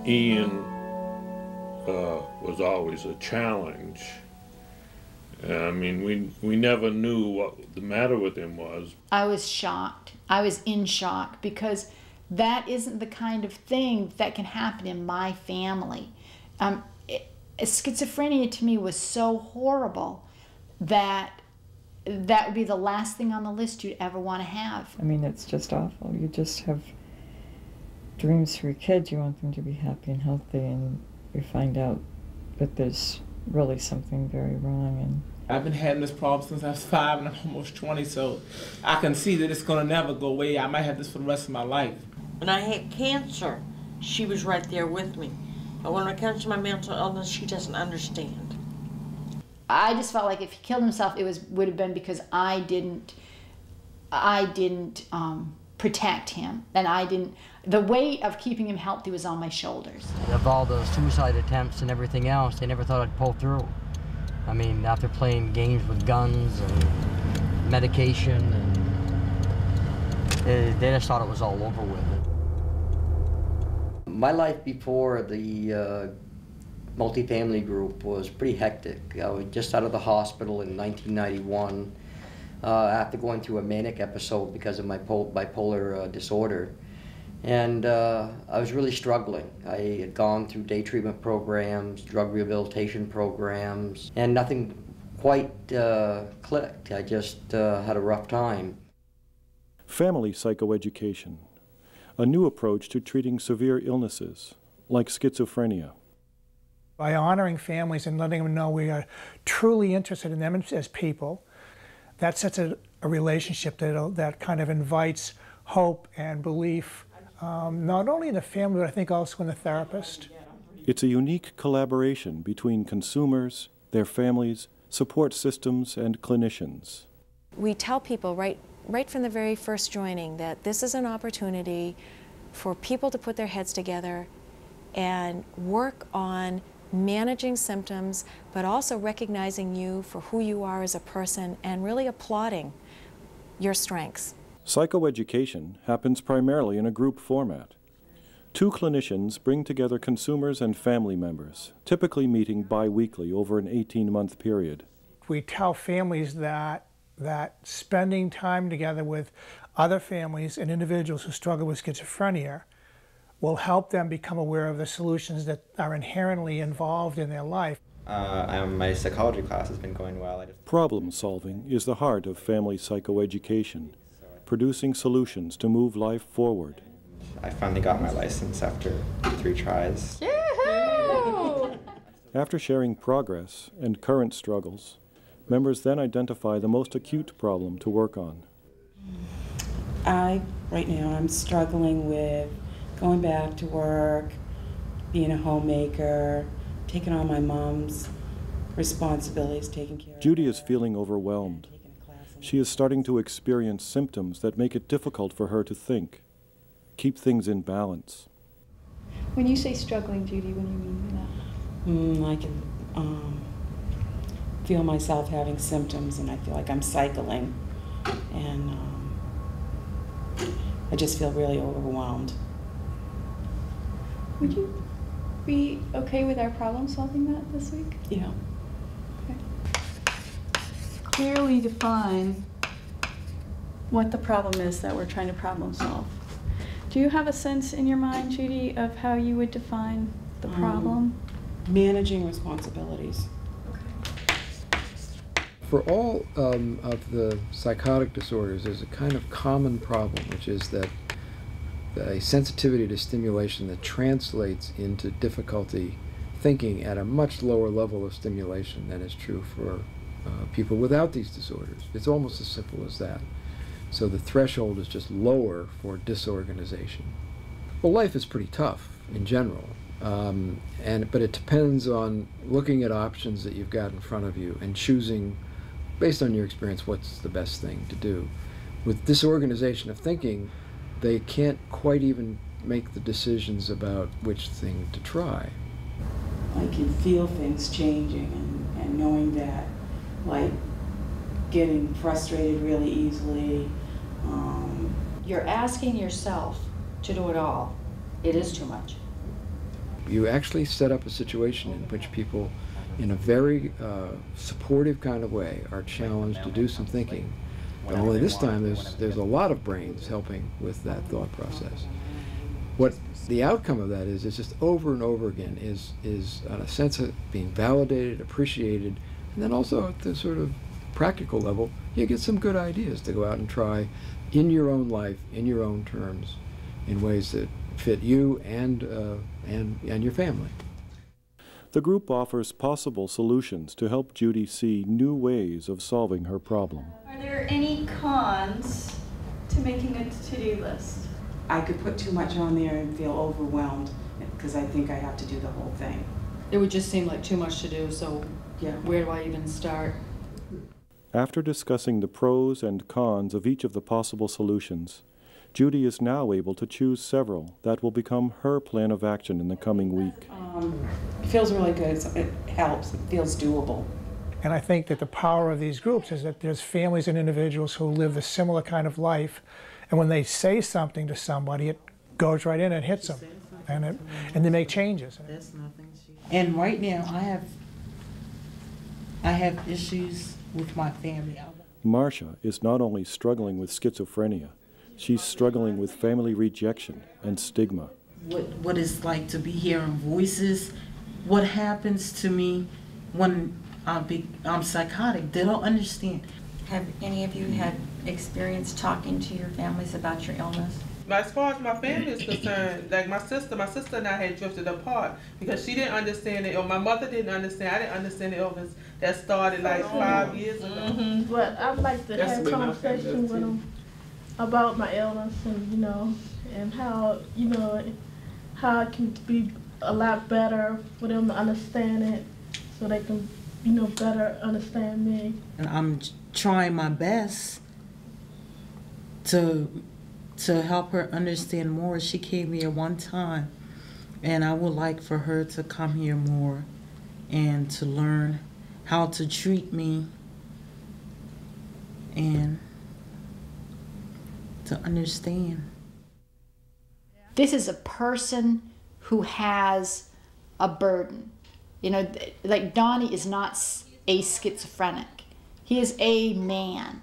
Ian was always a challenge. I mean, we never knew what the matter with him was. I was shocked. I was in shock because that isn't the kind of thing that can happen in my family. Schizophrenia to me was so horrible that that would be the last thing on the list you'd ever want to have. I mean, it's just awful. You just have dreams for your kids. You want them to be happy and healthy, and you find out that there's really something very wrong. And I've been having this problem since I was 5 and I'm almost 20, so I can see that it's going to never go away. I might have this for the rest of my life. When I had cancer, she was right there with me. But when it comes to my mental illness, she doesn't understand. I just felt like if he killed himself, would have been because I didn't protect him, and the weight of keeping him healthy was on my shoulders. Of all the suicide attempts and everything else, they never thought I'd pull through. I mean, after playing games with guns and medication, and they just thought it was all over with. My life before the multifamily group was pretty hectic. I was just out of the hospital in 1991 after going through a manic episode because of my bipolar disorder. And I was really struggling. I had gone through day treatment programs, drug rehabilitation programs, and nothing quite clicked. I just had a rough time. Family psychoeducation, a new approach to treating severe illnesses like schizophrenia. By honoring families and letting them know we are truly interested in them as people, that sets a relationship that kind of invites hope and belief, not only in the family, but I think also in the therapist. It's a unique collaboration between consumers, their families, support systems, and clinicians. We tell people right from the very first joining that this is an opportunity for people to put their heads together and work on managing symptoms, but also recognizing you for who you are as a person and really applauding your strengths. Psychoeducation happens primarily in a group format. 2 clinicians bring together consumers and family members, typically meeting bi-weekly over an 18-month period. We tell families that spending time together with other families and individuals who struggle with schizophrenia will help them become aware of the solutions that are inherently involved in their life. My psychology class has been going well. Problem solving is the heart of family psychoeducation, producing solutions to move life forward. I finally got my license after 3 tries. Yahoo! After sharing progress and current struggles, members then identify the most acute problem to work on. Right now, I'm struggling with going back to work, being a homemaker, taking on my mom's responsibilities, taking care of her. Judy is feeling overwhelmed. She is starting to experience symptoms that make it difficult for her to think, keep things in balance. When you say struggling, Judy, what do you mean by that? I can feel myself having symptoms, and I feel like I'm cycling, and I just feel really overwhelmed. Would you be okay with our problem solving that this week? Yeah. Okay. Clearly define what the problem is that we're trying to problem solve. Do you have a sense in your mind, Judy, of how you would define the problem? Managing responsibilities. For all of the psychotic disorders, there's a kind of common problem, which is that a sensitivity to stimulation that translates into difficulty thinking at a much lower level of stimulation than is true for people without these disorders. It's almost as simple as that. So the threshold is just lower for disorganization. Well, life is pretty tough in general, but it depends on looking at options that you've got in front of you and choosing, based on your experience, what's the best thing to do. With disorganization of thinking, they can't quite even make the decisions about which thing to try. I can feel things changing and knowing that, like getting frustrated really easily. You're asking yourself to do it all. It is too much. you actually set up a situation in which people, in a very supportive kind of way, are challenged to do some thinking. And only this time there's a lot of brains helping with that thought process. What the outcome of that is just over and over again is on a sense of being validated, appreciated, and then also at the sort of practical level, you get some good ideas to go out and try in your own life, in your own terms, in ways that fit you and your family. The group offers possible solutions to help Judy see new ways of solving her problem. Are there any cons to making a to-do list? I could put too much on there and feel overwhelmed because I think I have to do the whole thing. It would just seem like too much to do, so yeah, where do I even start? After discussing the pros and cons of each of the possible solutions, Judy is now able to choose several that will become her plan of action in the coming week. It feels really good. It helps. It feels doable. And I think that the power of these groups is that there's families and individuals who live a similar kind of life, and when they say something to somebody, it goes right in and hits them, and they make changes. And right now, I have issues with my family. Marcia is not only struggling with schizophrenia, she's struggling with family rejection and stigma. What it's like to be hearing voices, what happens to me when I'm psychotic. They don't understand. Have any of you had experience talking to your families about your illness? As far as my family is concerned, like my sister and I had drifted apart because she didn't understand it, or my mother didn't understand. I didn't understand the illness that started like 5 years ago. But I'd like to have a conversation with them about my illness, and and how how it can be a lot better for them to understand it, so they can better understand me. And I'm trying my best to help her understand more. She came here one time, and I would like for her to come here more and to learn how to treat me and to understand. This is a person who has a burden. Like Donnie is not a schizophrenic. He is a man,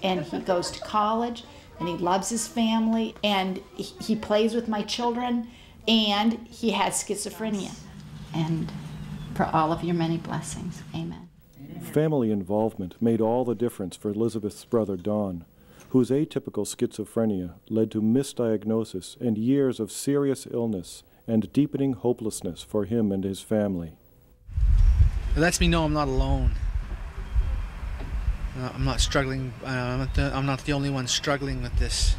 and he goes to college, and he loves his family, and he plays with my children, and he has schizophrenia. And for all of your many blessings, amen. Family involvement made all the difference for Elizabeth's brother Don, whose atypical schizophrenia led to misdiagnosis and years of serious illness and deepening hopelessness for him and his family. It lets me know I'm not alone. I'm not struggling. I'm not the only one struggling with this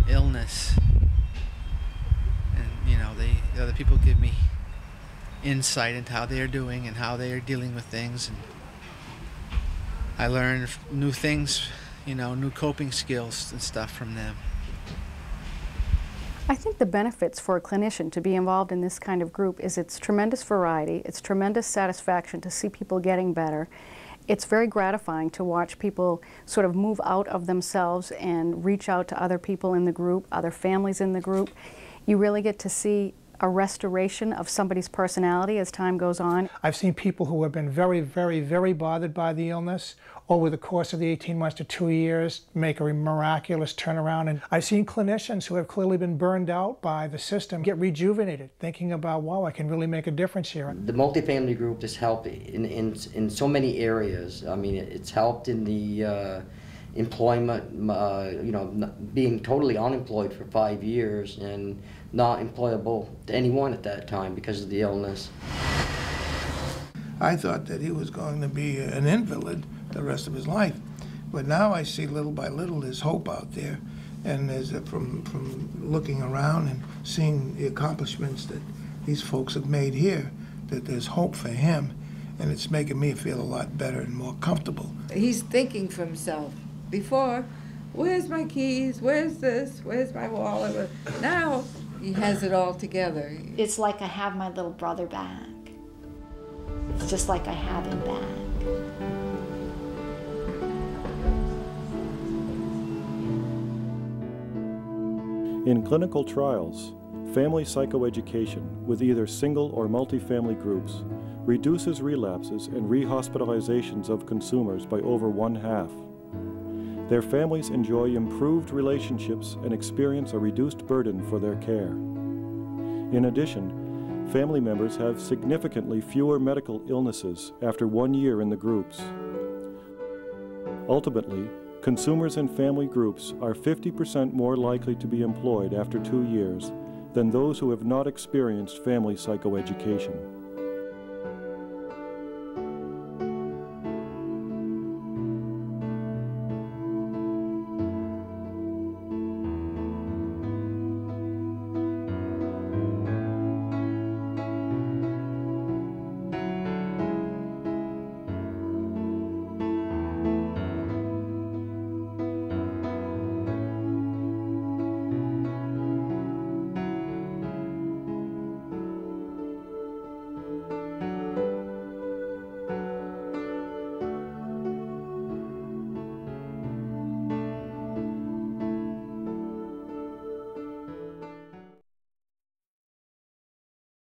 illness. And the other people give me insight into how they are doing and how they are dealing with things. And I learn new things, new coping skills and stuff from them. I think the benefits for a clinician to be involved in this kind of group is its tremendous variety, it's tremendous satisfaction to see people getting better. It's very gratifying to watch people sort of move out of themselves and reach out to other people in the group, other families in the group. You really get to see a restoration of somebody's personality as time goes on. I've seen people who have been very, very, very bothered by the illness over the course of the 18 months to 2 years make a miraculous turnaround. And I've seen clinicians who have clearly been burned out by the system get rejuvenated, thinking about, wow, I can really make a difference here. The multifamily group has helped in so many areas. I mean, it's helped in the employment, being totally unemployed for 5 years and not employable to anyone at that time because of the illness. I thought that he was going to be an invalid the rest of his life, but now I see little by little there's hope out there, and there's from looking around and seeing the accomplishments that these folks have made here, that there's hope for him, and it's making me feel a lot better and more comfortable. He's thinking for himself. Before, where's my keys? Where's this? Where's my wallet? Now he has it all together. It's like I have my little brother back. It's just like I have him back. In clinical trials, family psychoeducation with either single or multifamily groups reduces relapses and rehospitalizations of consumers by over 1/2. Their families enjoy improved relationships and experience a reduced burden for their care. In addition, family members have significantly fewer medical illnesses after 1 year in the groups. Ultimately, consumers in family groups are 50% more likely to be employed after 2 years than those who have not experienced family psychoeducation.